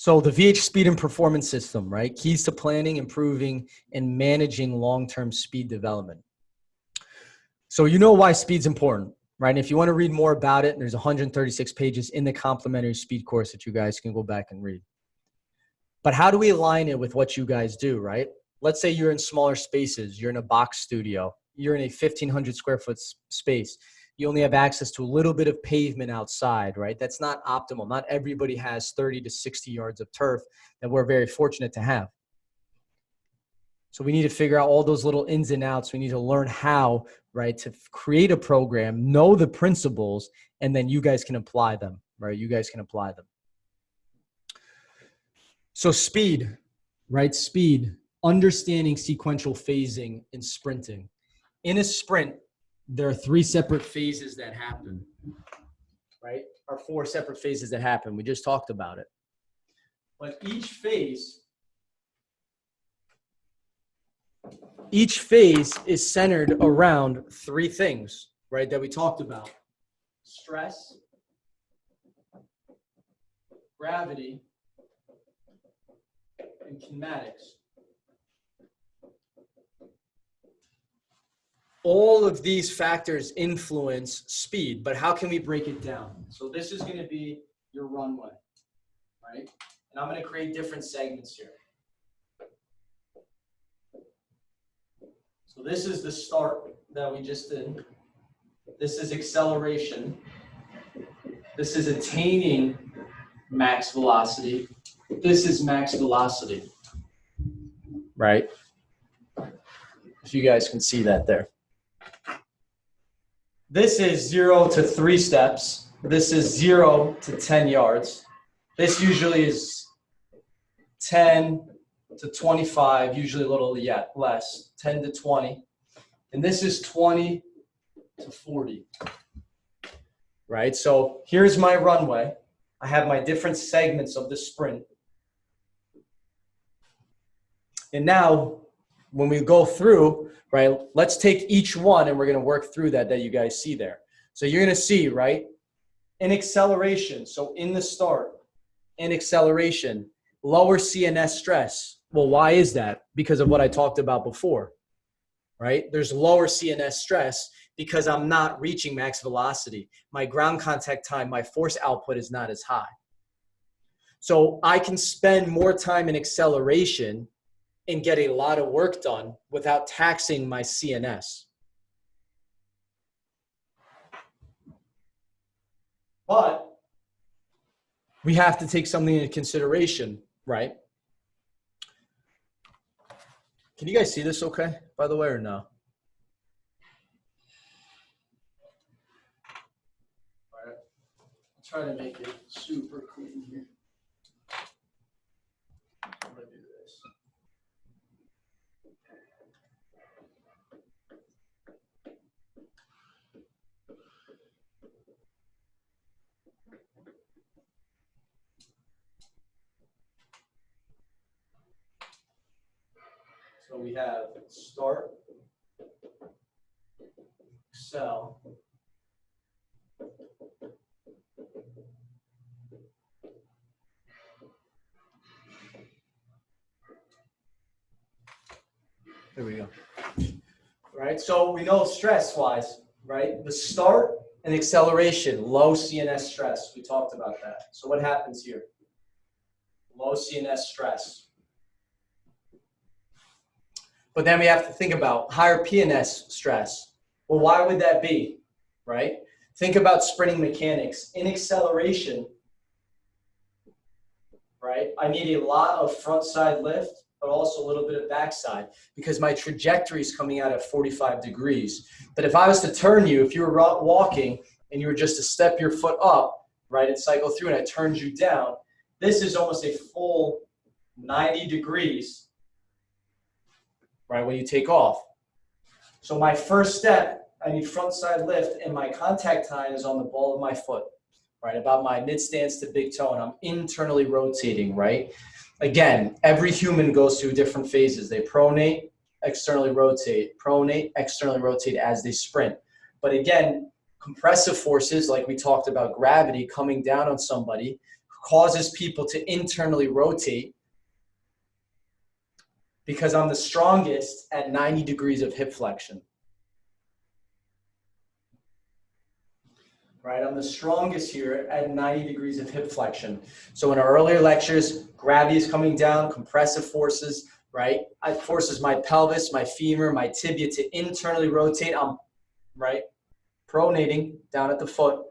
So the VH speed and performance system, right? Keys to planning, improving, and managing long-term speed development. So you know why speed's important, right? And if you want to read more about it, there's 136 pages in the complimentary speed course that you guys can go back and read. But how do we align it with what you guys do, right? Let's say you're in smaller spaces. You're in a box studio. You're in a 1,500 square foot space. You only have access to a little bit of pavement outside, right? That's not optimal. Not everybody has 30 to 60 yards of turf that we're very fortunate to have. So we need to figure out all those little ins and outs. We need to learn how, right, to create a program, know the principles, and then you guys can apply them, right? You guys can apply them. So speed, right? Speed, understanding sequential phasing and sprinting. In a sprint, there are 3 separate phases that happen, right? Or 4 separate phases that happen. We just talked about it. But each phase is centered around 3 things, right, that we talked about. Stress, gravity, and kinematics. All of these factors influence speed, but how can we break it down? So this is going to be your runway, right? And I'm going to create different segments here. So this is the start that we just did. This is acceleration. This is attaining max velocity. This is max velocity, right? If you guys can see that there. This is 0 to 3 steps. This is 0 to 10 yards. This usually is 10 to 25, usually a little less, 10 to 20. And this is 20 to 40, right? So here's my runway. I have my different segments of the sprint. And now when we go through, right, let's take each one and we're going to work through that you guys see there. So you're going to see, right, in acceleration, so in the start, in acceleration, lower CNS stress. Well, why is that? Because of what I talked about before, right? There's lower CNS stress because I'm not reaching max velocity. My ground contact time, my force output is not as high. So I can spend more time in acceleration and get a lot of work done without taxing my CNS. But we have to take something into consideration, right? Can you guys see this okay, by the way, or no? All right, I'll try to make it super clean here. I'm gonna do this. So we have start, excel, there we go. All right, so we know stress-wise, right? The start and acceleration, low CNS stress. We talked about that. So what happens here? Low CNS stress. But then we have to think about higher PNS stress. Well, why would that be, right? Think about sprinting mechanics. In acceleration, right, I need a lot of front side lift, but also a little bit of backside because my trajectory is coming out at 45 degrees. But if I was to turn you, if you were walking and you were just to step your foot up, right, and cycle through and I turned you down, this is almost a full 90 degrees, right, when you take off. So my first step, I need front side lift and my contact time is on the ball of my foot, right, about my mid stance to big toe, and I'm internally rotating, right? Again, every human goes through different phases. They pronate, externally rotate as they sprint. But again, compressive forces, like we talked about gravity coming down on somebody causes people to internally rotate because I'm the strongest at 90 degrees of hip flexion. Right, I'm the strongest here at 90 degrees of hip flexion. So in our earlier lectures, gravity is coming down, compressive forces, right? It forces my pelvis, my femur, my tibia to internally rotate. I'm, right, pronating down at the foot.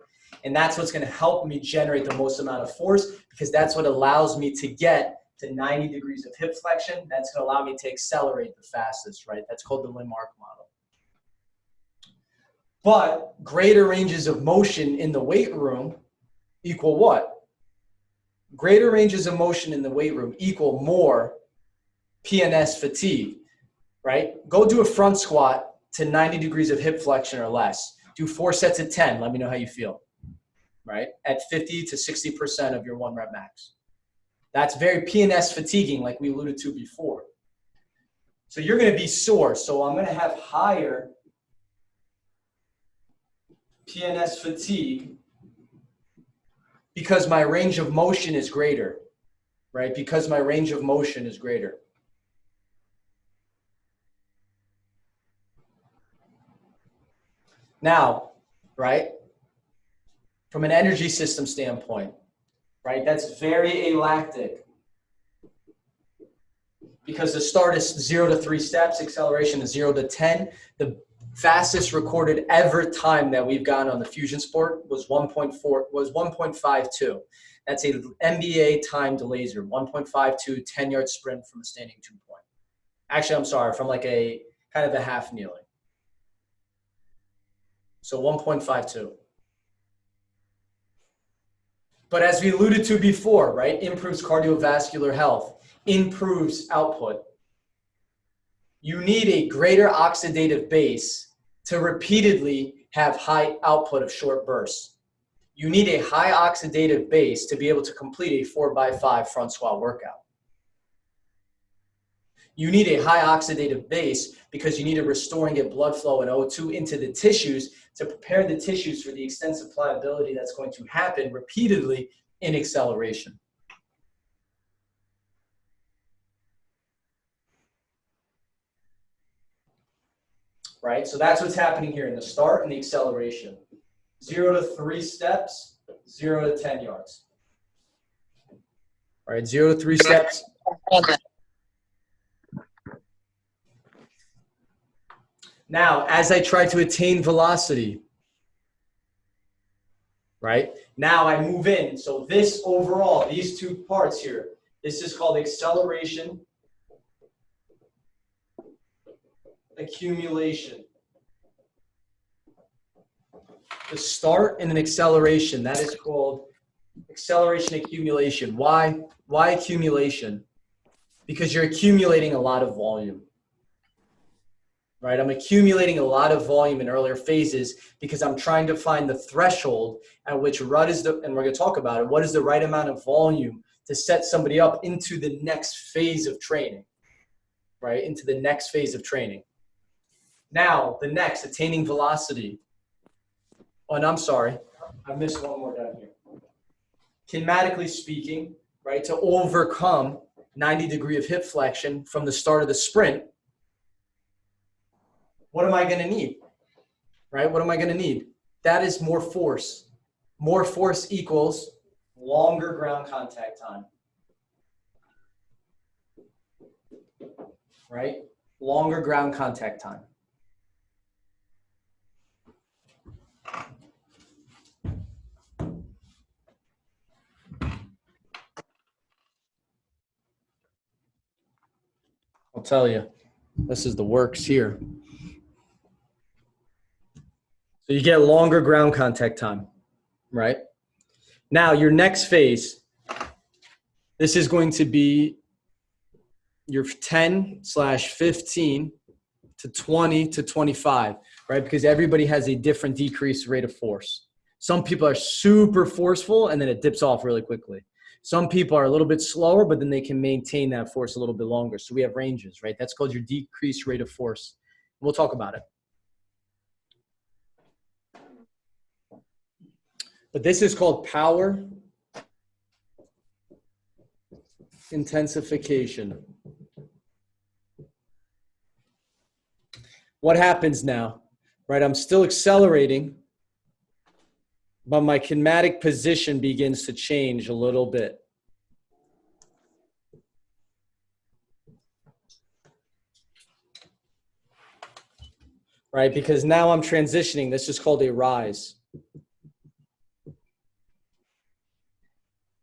And that's what's going to help me generate the most amount of force, because that's what allows me to get to 90 degrees of hip flexion. That's going to allow me to accelerate the fastest, right? That's called the limb arc model. But greater ranges of motion in the weight room equal what? Greater ranges of motion in the weight room equal more PNS fatigue, right? Go do a front squat to 90 degrees of hip flexion or less. Do 4 sets of 10. Let me know how you feel, right? At 50 to 60% of your 1 rep max. That's very PNS fatiguing, like we alluded to before. So you're going to be sore. So I'm going to have higher PNS fatigue because my range of motion is greater, right? Because my range of motion is greater. Now, right, from an energy system standpoint, right, that's very alactic because the start is 0 to 3 steps, acceleration is 0 to 10. The fastest recorded ever time that we've gotten on the fusion sport was 1.52. That's a NBA timed laser, 1.52 10-yard sprint from a standing 2-point. Actually, I'm sorry, from like a kind of a half kneeling. So 1.52. But as we alluded to before, right, improves cardiovascular health, improves output. You need a greater oxidative base to repeatedly have high output of short bursts. You need a high oxidative base to be able to complete a 4x5 front squat workout. You need a high oxidative base because you need to restore and get blood flow and O2 into the tissues to prepare the tissues for the extensive pliability that's going to happen repeatedly in acceleration. Right? So that's what's happening here in the start and the acceleration. 0 to 3 steps, 0 to 10 yards. All right, 0 to 3 steps. Now, as I try to attain velocity, right? Now I move in. So this overall, these two parts here, this is called acceleration, accumulation. The start and an acceleration, that is called acceleration accumulation. Why? Why accumulation? Because you're accumulating a lot of volume. Right? I'm accumulating a lot of volume in earlier phases because I'm trying to find the threshold at which and we're going to talk about it, what is the right amount of volume to set somebody up into the next phase of training, right? Into the next phase of training. Now, the next, attaining velocity. Oh, and I'm sorry, I missed one more down here. Kinematically speaking, right, to overcome 90 degree of hip flexion from the start of the sprint, what am I going to need, right? What am I going to need? That is more force. More force equals longer ground contact time, right? Longer ground contact time. I'll tell you, this is the works here. So you get longer ground contact time, right? Now your next phase, this is going to be your 10/15 to 20 to 25, right? Because everybody has a different decreased rate of force. Some people are super forceful and then it dips off really quickly. Some people are a little bit slower, but then they can maintain that force a little bit longer. So we have ranges, right? That's called your decreased rate of force. We'll talk about it. But this is called power intensification. What happens now, right? I'm still accelerating, but my kinematic position begins to change a little bit. Right? Because now I'm transitioning. This is called a rise.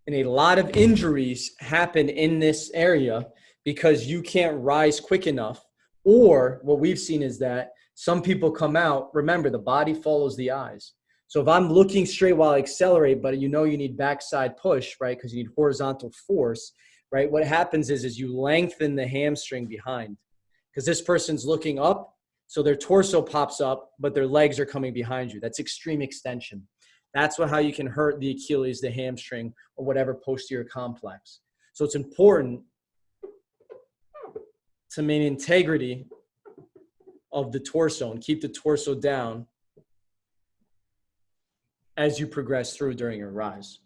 And a lot of injuries happen in this area because you can't rise quick enough. Or what we've seen is that some people come out, remember, the body follows the eyes. So if I'm looking straight while I accelerate, but you know you need backside push, right? Because you need horizontal force, right? What happens is you lengthen the hamstring behind. Because this person's looking up, so their torso pops up, but their legs are coming behind you. That's extreme extension. That's how you can hurt the Achilles, the hamstring, or whatever posterior complex. So it's important to maintain integrity of the torso and keep the torso down as you progress through during your rise.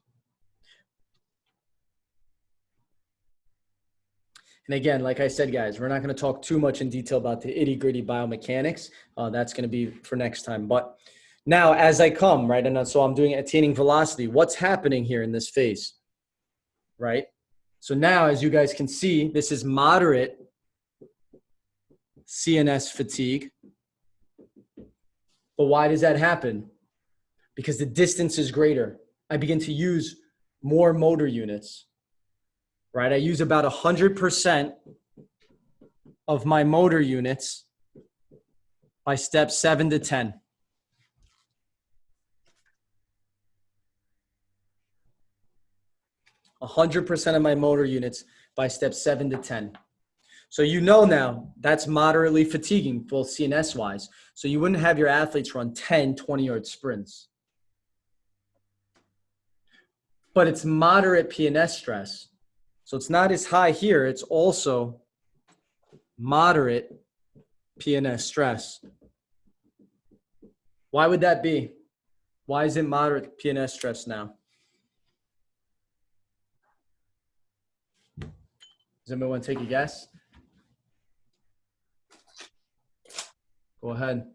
And again, like I said, guys, we're not going to talk too much in detail about the itty-gritty biomechanics. That's going to be for next time. But now as I come, right, and so I'm doing attaining velocity, what's happening here in this phase, right? So now, as you guys can see, this is moderate CNS fatigue. But why does that happen? Because the distance is greater. I begin to use more motor units, right? I use about 100% of my motor units by step 7 to 10. A 100% of my motor units by step 7 to 10. So you know now that's moderately fatiguing, both CNS-wise. So you wouldn't have your athletes run 10, 20-yard sprints. But it's moderate PNS stress. So it's not as high here. It's also moderate PNS stress. Why would that be? Why is it moderate PNS stress now? Does anybody want to take a guess? Go ahead.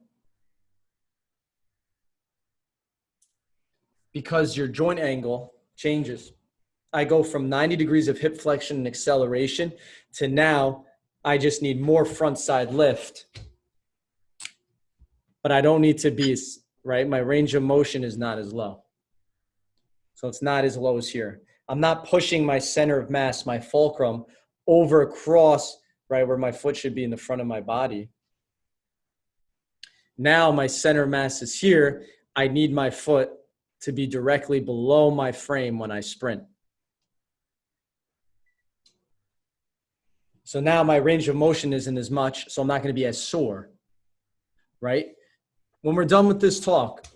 Because your joint angle changes. I go from 90 degrees of hip flexion and acceleration to now I just need more front side lift. But I don't need to be, right? My range of motion is not as low. So it's not as low as here. I'm not pushing my center of mass, my fulcrum, over across, right, where my foot should be in the front of my body. Now my center of mass is here. I need my foot to be directly below my frame when I sprint. So now my range of motion isn't as much, so I'm not going to be as sore, right? When we're done with this talk,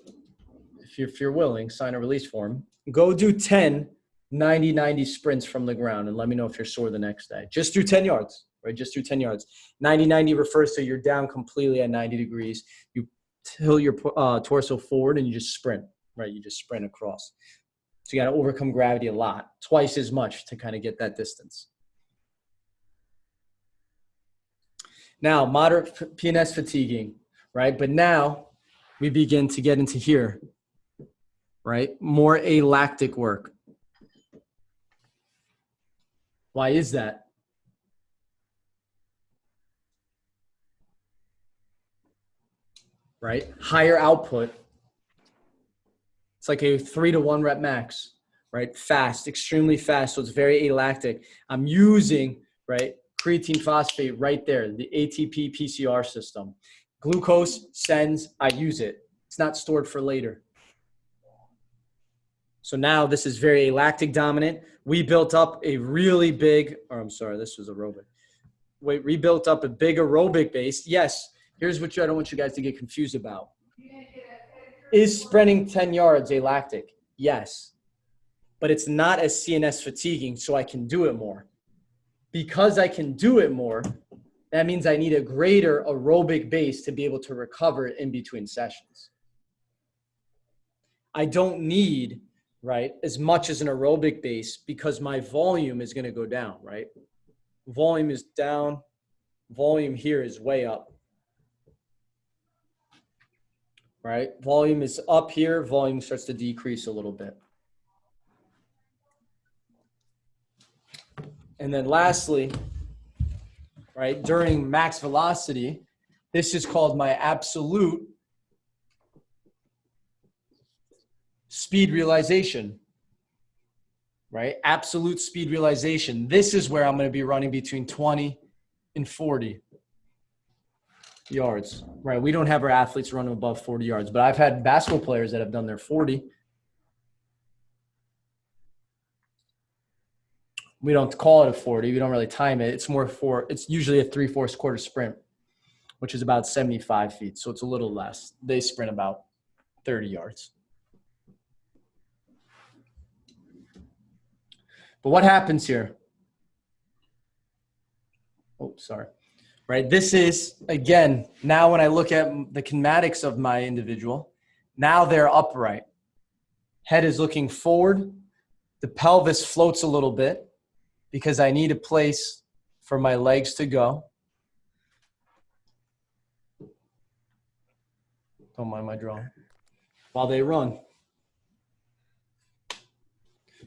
if you're willing, sign a release form. Go do 10 90-90 sprints from the ground and let me know if you're sore the next day. Just do 10 yards, right? Just do 10 yards. 90-90 refers to you're down completely at 90 degrees. You tilt your torso forward and you just sprint, right? You just sprint across. So you got to overcome gravity a lot, twice as much to kind of get that distance. Now, moderate PNS fatiguing, right? But now we begin to get into here, right? More alactic work. Why is that? Right? Higher output. It's like a 3-to-1 rep max, right? Fast, extremely fast. So it's very alactic. I'm using, right, creatine phosphate right there, the ATP PCR system. Glucose sends, I use it. It's not stored for later. So now this is very lactic dominant. We built up a really big, or I'm sorry, this was aerobic. We built up a big aerobic base. Yes, here's what I don't want you guys to get confused about. Is sprinting 10 yards alactic? Yes. But it's not as CNS fatiguing, so I can do it more. Because I can do it more, that means I need a greater aerobic base to be able to recover in between sessions. I don't need right, as much as an aerobic base because my volume is going to go down, right? Volume is down. Volume here is way up, right? Volume is up here. Volume starts to decrease a little bit. And then lastly, right, during max velocity, this is called my absolute speed realization, right? Absolute speed realization. This is where I'm going to be running between 20 and 40 yards, right? We don't have our athletes running above 40 yards, but I've had basketball players that have done their 40. We don't call it a 40. We don't really time it. It's more it's usually a 3/4 quarter sprint, which is about 75 feet. So it's a little less. They sprint about 30 yards. But what happens here? Oh, sorry. Right. This is, again, now when I look at the kinematics of my individual, now they're upright. Head is looking forward. The pelvis floats a little bit because I need a place for my legs to go. Don't mind my drawing. While they run.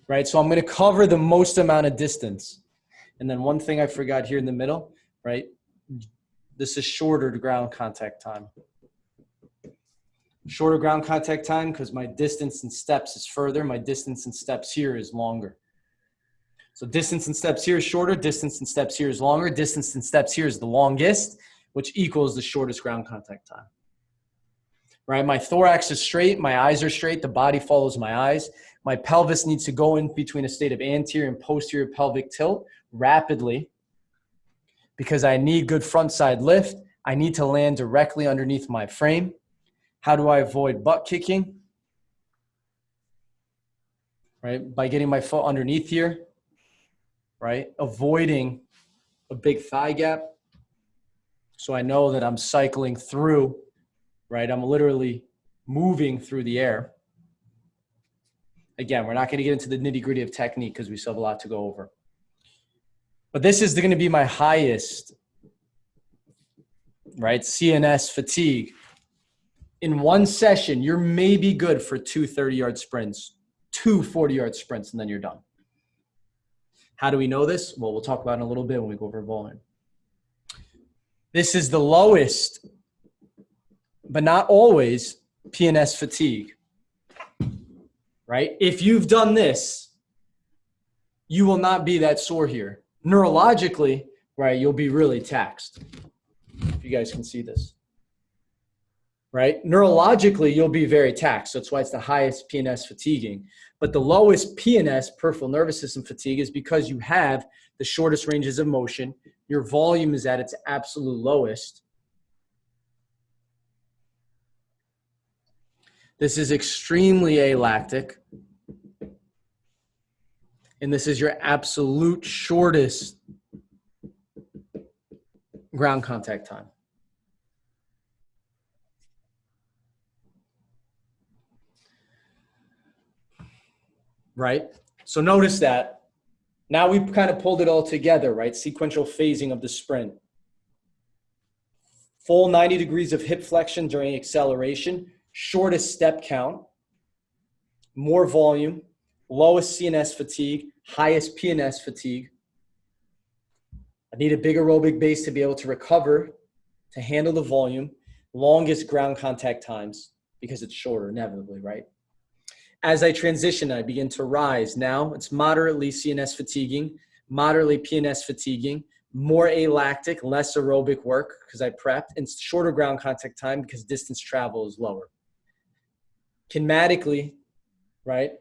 Right. So I'm going to cover the most amount of distance. And then one thing I forgot here in the middle, right? This is shorter ground contact time. Shorter ground contact time because my distance in steps is further. My distance in steps here is longer. So distance in steps here is shorter. Distance in steps here is longer. Distance in steps here is the longest, which equals the shortest ground contact time. Right? My thorax is straight. My eyes are straight. The body follows my eyes. My pelvis needs to go in between a state of anterior and posterior pelvic tilt rapidly because I need good front side lift. I need to land directly underneath my frame. How do I avoid butt kicking? Right? By getting my foot underneath here, right? Avoiding a big thigh gap. So I know that I'm cycling through, right? I'm literally moving through the air. Again, we're not going to get into the nitty-gritty of technique because we still have a lot to go over. But this is going to be my highest, right? CNS fatigue. In one session, you're maybe good for 2 30-yard sprints, 2 40-yard sprints, and then you're done. How do we know this? Well, we'll talk about it in a little bit when we go over volume. This is the lowest, but not always, PNS fatigue. Right? If you've done this, you will not be that sore here. Neurologically, right, you'll be really taxed. If you guys can see this. Right? Neurologically, you'll be very taxed. So that's why it's the highest PNS fatiguing. But the lowest PNS, peripheral nervous system fatigue, is because you have the shortest ranges of motion. Your volume is at its absolute lowest. This is extremely alactic. And this is your absolute shortest ground contact time. Right? So notice that. Now we've kind of pulled it all together, right? Sequential phasing of the sprint. Full 90 degrees of hip flexion during acceleration. Shortest step count, more volume, lowest CNS fatigue, highest PNS fatigue. I need a big aerobic base to be able to recover, to handle the volume, longest ground contact times because it's shorter inevitably, right? As I transition, I begin to rise. Now it's moderately CNS fatiguing, moderately PNS fatiguing, more alactic, less aerobic work because I prepped, and shorter ground contact time because distance travel is lower. Kinematically, right?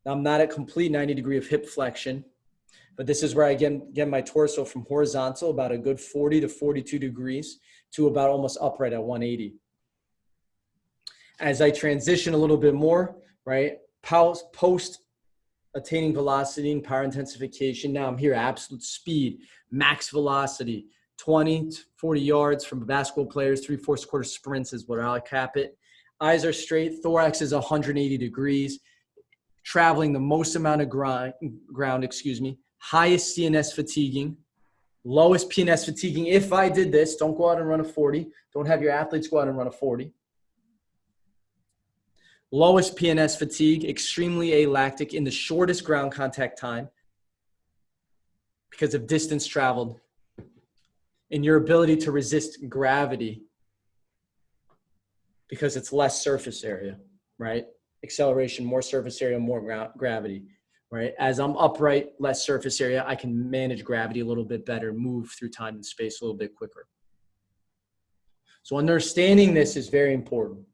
I'm not at complete 90 degree of hip flexion, but this is where I get my torso from horizontal about a good 40 to 42 degrees to about almost upright at 180. As I transition a little bit more, right? Post attaining velocity and power intensification. Now I'm here at absolute speed, max velocity, 20 to 40 yards from basketball players, 3/4 quarter sprints is what I'll cap it. Eyes are straight, thorax is 180 degrees. traveling the most amount of ground, highest CNS fatiguing, lowest PNS fatiguing. If I did this, don't go out and run a 40. Don't have your athletes go out and run a 40. Lowest PNS fatigue, extremely alactic in the shortest ground contact time because of distance traveled, and your ability to resist gravity because it's less surface area, right? Acceleration, more surface area, more gravity, right? As I'm upright, less surface area, I can manage gravity a little bit better, move through time and space a little bit quicker. So understanding this is very important.